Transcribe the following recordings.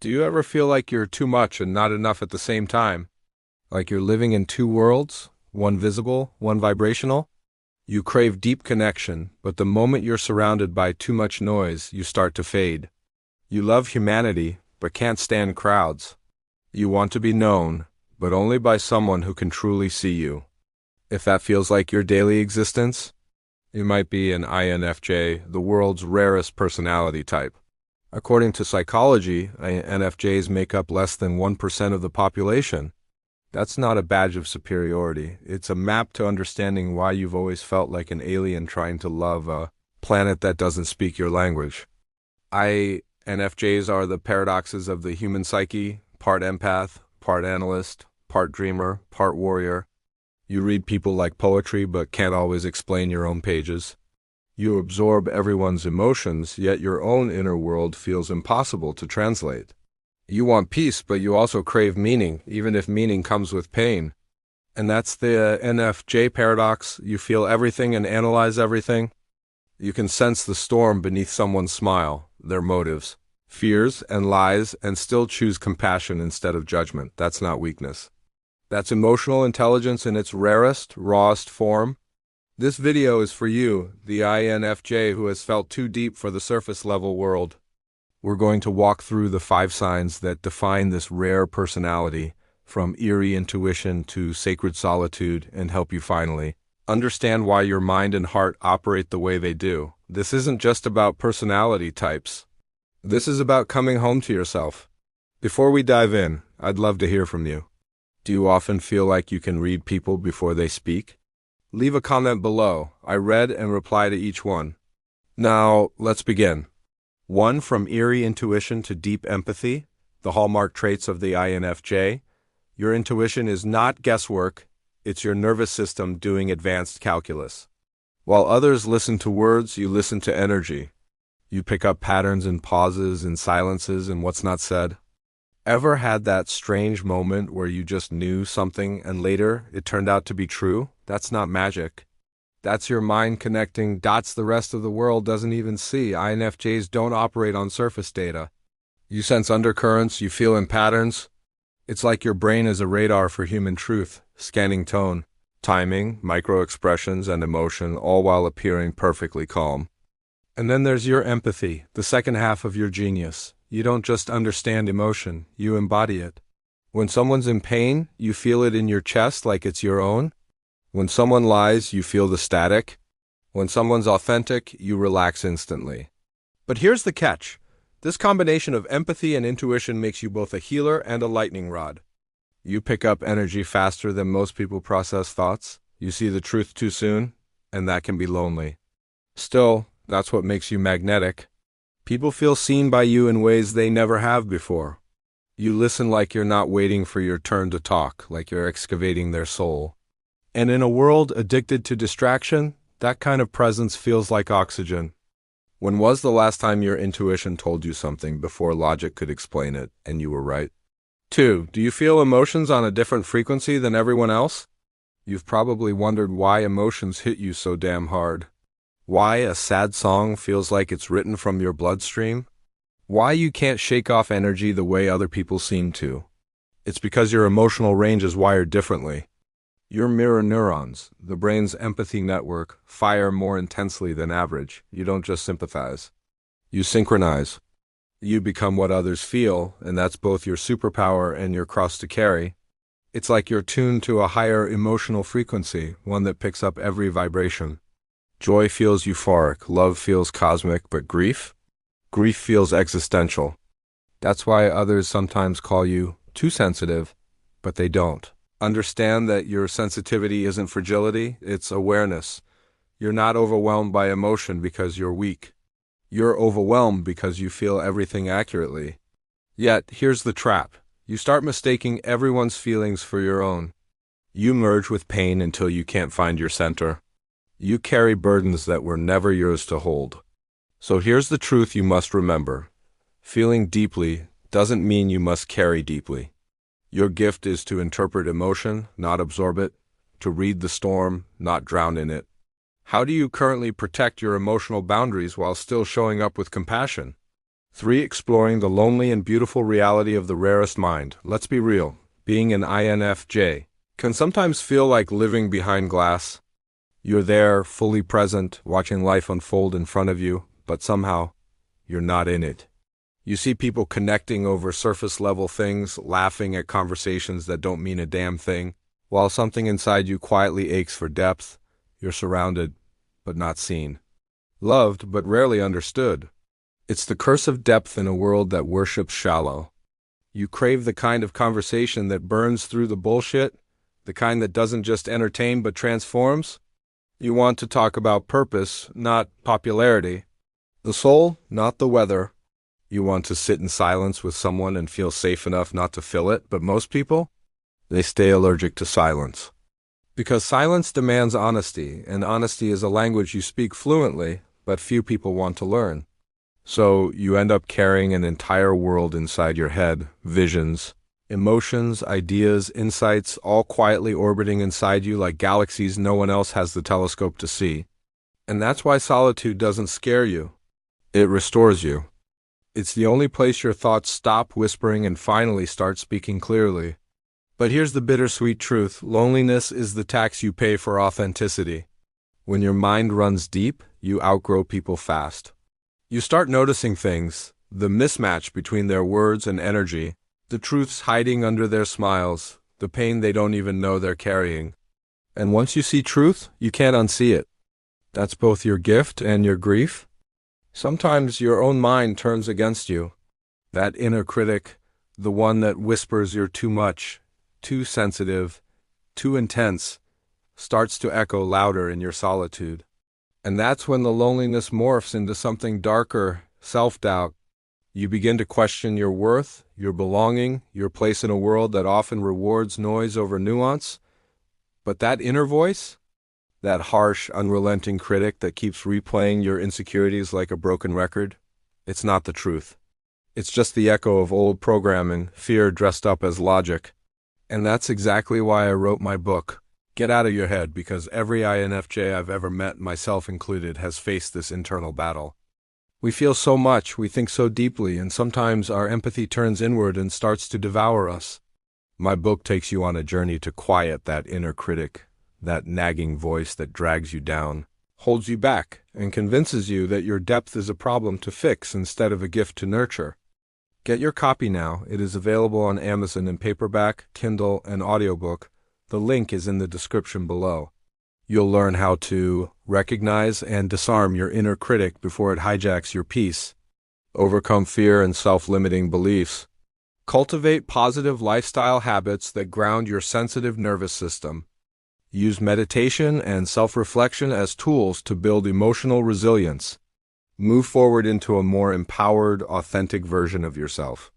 Do you ever feel like you're too much and not enough at the same time? Like you're living in two worlds, one visible, one vibrational? You crave deep connection, but the moment you're surrounded by too much noise, you start to fade. You love humanity, but can't stand crowds. You want to be known, but only by someone who can truly see you. If that feels like your daily existence, you might be an INFJ, the world's rarest personality type. According to psychology, INFJs make up less than 1% of the population. That's not a badge of superiority. It's a map to understanding why you've always felt like an alien trying to love a planet that doesn't speak your language. INFJs are the paradoxes of the human psyche, part empath, part analyst, part dreamer, part warrior. You read people like poetry but can't always explain your own pages. You absorb everyone's emotions, yet your own inner world feels impossible to translate. You want peace, but you also crave meaning, even if meaning comes with pain. And that's the NFJ paradox. You feel everything and analyze everything. You can sense the storm beneath someone's smile, their motives, fears, and lies, and still choose compassion instead of judgment. That's not weakness. That's emotional intelligence in its rarest, rawest form. This video is for you, the INFJ who has felt too deep for the surface-level world. We're going to walk through the 5 signs that define this rare personality, from eerie intuition to sacred solitude, and help you finally understand why your mind and heart operate the way they do. This isn't just about personality types. This is about coming home to yourself. Before we dive in, I'd love to hear from you. Do you often feel like you can read people before they speak? Leave a comment below. I read and reply to each one. Now, let's begin. 1. From eerie intuition to deep empathy, the hallmark traits of the INFJ. Your intuition is not guesswork, it's your nervous system doing advanced calculus. While others listen to words, you listen to energy. You pick up patterns in pauses, in silences, and what's not said. Ever had that strange moment where you just knew something and later it turned out to be true? That's not magic. That's your mind connecting dots the rest of the world doesn't even see. INFJs don't operate on surface data. You sense undercurrents, you feel in patterns. It's like your brain is a radar for human truth, scanning tone, timing, micro-expressions, and emotion, all while appearing perfectly calm. And then there's your empathy, the second half of your genius. You don't just understand emotion, you embody it. When someone's in pain, you feel it in your chest like it's your own. When someone lies, you feel the static. When someone's authentic, you relax instantly. But here's the catch. This combination of empathy and intuition makes you both a healer and a lightning rod. You pick up energy faster than most people process thoughts. You see the truth too soon, and that can be lonely. Still, that's what makes you magnetic. People feel seen by you in ways they never have before. You listen like you're not waiting for your turn to talk, like you're excavating their soul. And in a world addicted to distraction, that kind of presence feels like oxygen. When was the last time your intuition told you something before logic could explain it, and you were right? 2. Do you feel emotions on a different frequency than everyone else? You've probably wondered why emotions hit you so damn hard. Why a sad song feels like it's written from your bloodstream? Why you can't shake off energy the way other people seem to? It's because your emotional range is wired differently. Your mirror neurons, the brain's empathy network, fire more intensely than average. You don't just sympathize. You synchronize. You become what others feel, and that's both your superpower and your cross to carry. It's like you're tuned to a higher emotional frequency, one that picks up every vibration. Joy feels euphoric, love feels cosmic, but grief? Grief feels existential. That's why others sometimes call you too sensitive, but they don't. Understand that your sensitivity isn't fragility, it's awareness. You're not overwhelmed by emotion because you're weak. You're overwhelmed because you feel everything accurately. Yet, here's the trap. You start mistaking everyone's feelings for your own. You merge with pain until you can't find your center. You carry burdens that were never yours to hold. So here's the truth you must remember. Feeling deeply doesn't mean you must carry deeply. Your gift is to interpret emotion, not absorb it, to read the storm, not drown in it. How do you currently protect your emotional boundaries while still showing up with compassion? 3. Exploring the lonely and beautiful reality of the rarest mind. Let's be real. Being an infj can sometimes feel like living behind glass. You're there, fully present, watching life unfold in front of you, but somehow, you're not in it. You see people connecting over surface-level things, laughing at conversations that don't mean a damn thing, while something inside you quietly aches for depth. You're surrounded, but not seen. Loved, but rarely understood. It's the curse of depth in a world that worships shallow. You crave the kind of conversation that burns through the bullshit, the kind that doesn't just entertain but transforms. You want to talk about purpose, not popularity. The soul, not the weather. You want to sit in silence with someone and feel safe enough not to fill it, but most people, they stay allergic to silence. Because silence demands honesty, and honesty is a language you speak fluently, but few people want to learn. So you end up carrying an entire world inside your head, visions, emotions, ideas, insights, all quietly orbiting inside you like galaxies no one else has the telescope to see. And that's why solitude doesn't scare you. It restores you. It's the only place your thoughts stop whispering and finally start speaking clearly. But here's the bittersweet truth. Loneliness is the tax you pay for authenticity. When your mind runs deep, you outgrow people fast. You start noticing things, the mismatch between their words and energy, the truths hiding under their smiles, the pain they don't even know they're carrying. And once you see truth, you can't unsee it. That's both your gift and your grief. Sometimes your own mind turns against you. That inner critic, the one that whispers you're too much, too sensitive, too intense, starts to echo louder in your solitude. And that's when the loneliness morphs into something darker, self-doubt. You begin to question your worth, your belonging, your place in a world that often rewards noise over nuance. But that inner voice, that harsh, unrelenting critic that keeps replaying your insecurities like a broken record, it's not the truth. It's just the echo of old programming, fear dressed up as logic. And that's exactly why I wrote my book. Get out of your head, because every infj I've ever met, myself included, has faced this internal battle. We feel so much, we think so deeply, and sometimes our empathy turns inward and starts to devour us. My book takes you on a journey to quiet that inner critic, that nagging voice that drags you down, holds you back, and convinces you that your depth is a problem to fix instead of a gift to nurture. Get your copy now. It is available on Amazon in paperback, Kindle, and audiobook. The link is in the description below. You'll learn how to recognize and disarm your inner critic before it hijacks your peace, overcome fear and self-limiting beliefs, cultivate positive lifestyle habits that ground your sensitive nervous system, use meditation and self-reflection as tools to build emotional resilience, move forward into a more empowered, authentic version of yourself.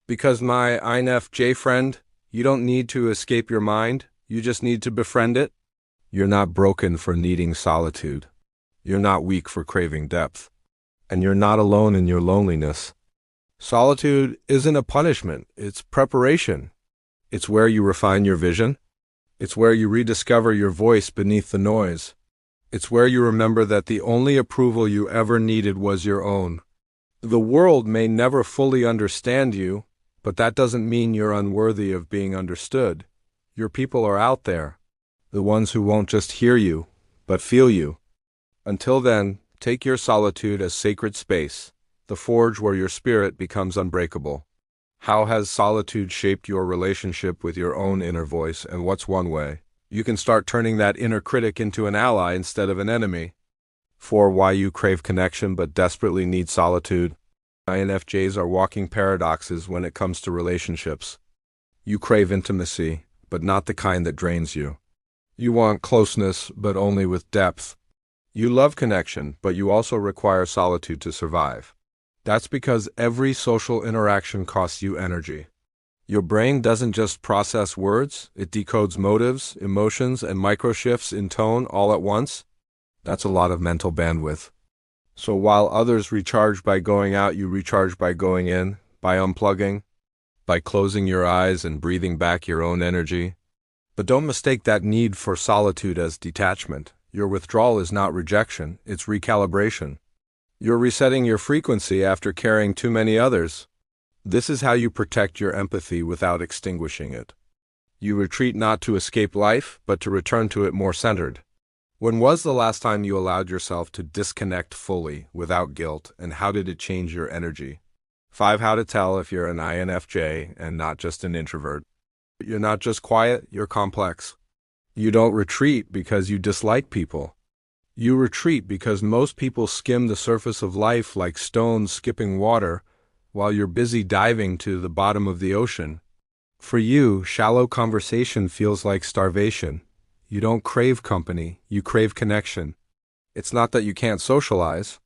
Because my infj friend, you don't need to escape your mind. You just need to befriend it. You're not broken for needing solitude. You're not weak for craving depth. And you're not alone in your loneliness. Solitude isn't a punishment, it's preparation. It's where you refine your vision. It's where you rediscover your voice beneath the noise. It's where you remember that the only approval you ever needed was your own. The world may never fully understand you, but that doesn't mean you're unworthy of being understood. Your people are out there, the ones who won't just hear you, but feel you. Until then, take your solitude as sacred space, the forge where your spirit becomes unbreakable. How has solitude shaped your relationship with your own inner voice, and what's one way you can start turning that inner critic into an ally instead of an enemy? 4. Why you crave connection but desperately need solitude. INFJs are walking paradoxes when it comes to relationships. You crave intimacy, but not the kind that drains you. You want closeness, but only with depth. You love connection, but you also require solitude to survive. That's because every social interaction costs you energy. Your brain doesn't just process words, it decodes motives, emotions, and microshifts in tone all at once. That's a lot of mental bandwidth. So while others recharge by going out, you recharge by going in, by unplugging, by closing your eyes and breathing back your own energy. But don't mistake that need for solitude as detachment. Your withdrawal is not rejection, it's recalibration. You're resetting your frequency after carrying too many others. This is how you protect your empathy without extinguishing it. You retreat not to escape life, but to return to it more centered. When was the last time you allowed yourself to disconnect fully, without guilt, and how did it change your energy? 5. How to tell if you're an INFJ and not just an introvert. You're not just quiet, you're complex. You don't retreat because you dislike people. You retreat because most people skim the surface of life like stones skipping water, while you're busy diving to the bottom of the ocean. For you, shallow conversation feels like starvation. You don't crave company, you crave connection. It's not that you can't socialize.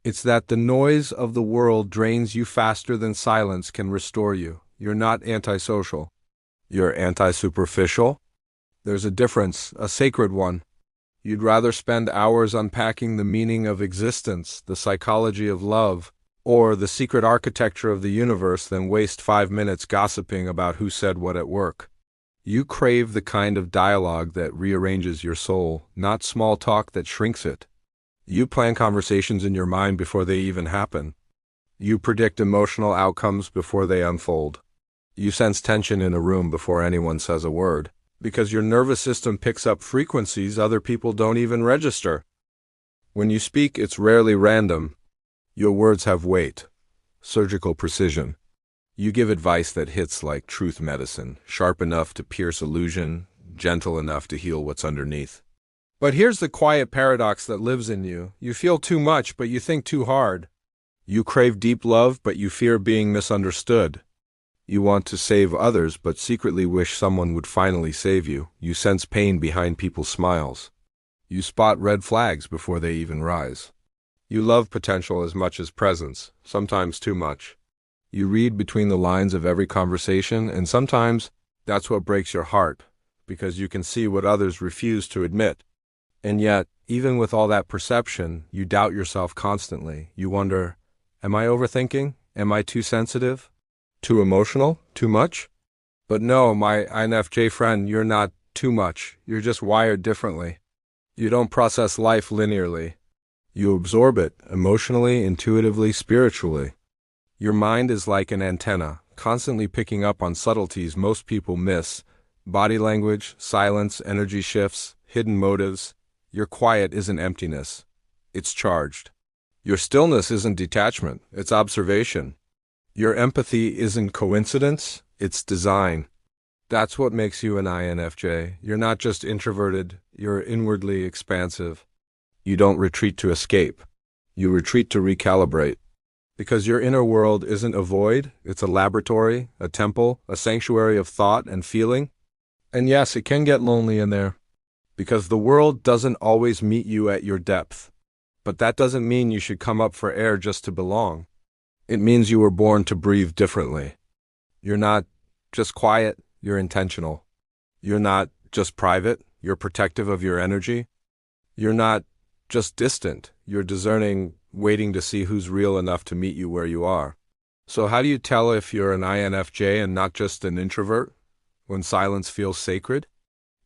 It's that the noise of the world drains you faster than silence can restore you. You're not antisocial. You're anti-superficial. There's a difference, a sacred one. You'd rather spend hours unpacking the meaning of existence, the psychology of love, or the secret architecture of the universe than waste 5 minutes gossiping about who said what at work. You crave the kind of dialogue that rearranges your soul, not small talk that shrinks it. You plan conversations in your mind before they even happen. You predict emotional outcomes before they unfold. You sense tension in a room before anyone says a word, because your nervous system picks up frequencies other people don't even register. When you speak, it's rarely random. Your words have weight, surgical precision. You give advice that hits like truth medicine, sharp enough to pierce illusion, gentle enough to heal what's underneath. But here's the quiet paradox that lives in you. You feel too much, but you think too hard. You crave deep love, but you fear being misunderstood. You want to save others, but secretly wish someone would finally save you. You sense pain behind people's smiles. You spot red flags before they even rise. You love potential as much as presence, sometimes too much. You read between the lines of every conversation, and sometimes that's what breaks your heart, because you can see what others refuse to admit. And yet, even with all that perception, you doubt yourself constantly. You wonder, am I overthinking? Am I too sensitive? Too emotional? Too much? But no, my INFJ friend, you're not too much. You're just wired differently. You don't process life linearly. You absorb it emotionally, intuitively, spiritually. Your mind is like an antenna, constantly picking up on subtleties most people miss. Body language, silence, energy shifts, hidden motives. Your quiet isn't emptiness. It's charged. Your stillness isn't detachment. It's observation. Your empathy isn't coincidence. It's design. That's what makes you an INFJ. You're not just introverted. You're inwardly expansive. You don't retreat to escape. You retreat to recalibrate. Because your inner world isn't a void, it's a laboratory, a temple, a sanctuary of thought and feeling. And yes, it can get lonely in there. Because the world doesn't always meet you at your depth. But that doesn't mean you should come up for air just to belong. It means you were born to breathe differently. You're not just quiet, you're intentional. You're not just private, you're protective of your energy. You're not just distant, you're discerning, waiting to see who's real enough to meet you where you are. So how do you tell if you're an INFJ and not just an introvert? When silence feels sacred?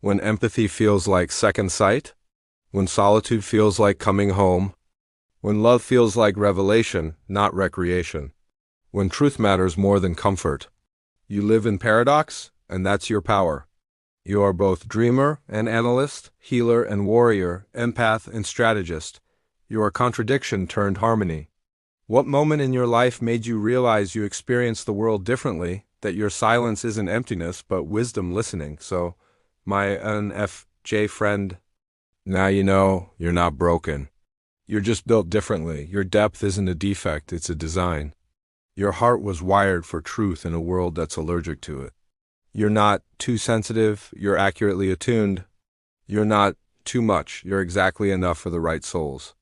When empathy feels like second sight? When solitude feels like coming home? When love feels like revelation, not recreation? When truth matters more than comfort? You live in paradox, and that's your power. You are both dreamer and analyst, healer and warrior, empath and strategist. You are contradiction turned harmony. What moment in your life made you realize you experience the world differently, that your silence isn't emptiness but wisdom listening? So, my INFJ friend, now you know you're not broken. You're just built differently. Your depth isn't a defect, it's a design. Your heart was wired for truth in a world that's allergic to it. You're not too sensitive, you're accurately attuned. You're not too much, you're exactly enough for the right souls.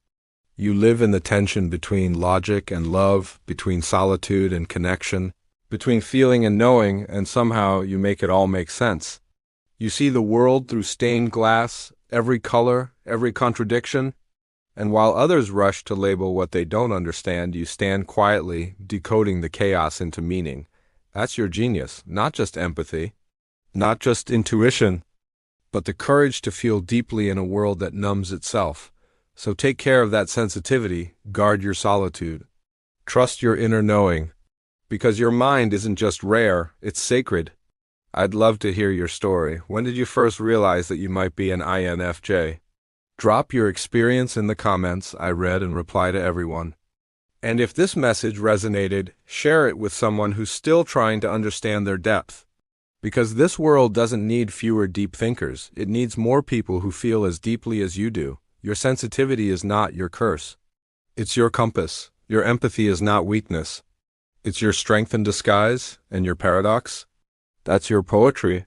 You live in the tension between logic and love, between solitude and connection, between feeling and knowing, and somehow you make it all make sense. You see the world through stained glass, every color, every contradiction, and while others rush to label what they don't understand, you stand quietly, decoding the chaos into meaning. That's your genius, not just empathy, not just intuition, but the courage to feel deeply in a world that numbs itself. So take care of that sensitivity, guard your solitude. Trust your inner knowing, because your mind isn't just rare, it's sacred. I'd love to hear your story. When did you first realize that you might be an INFJ? Drop your experience in the comments. I read and reply to everyone. And if this message resonated, share it with someone who's still trying to understand their depth. Because this world doesn't need fewer deep thinkers, it needs more people who feel as deeply as you do. Your sensitivity is not your curse. It's your compass. Your empathy is not weakness. It's your strength in disguise, and your paradox. That's your poetry.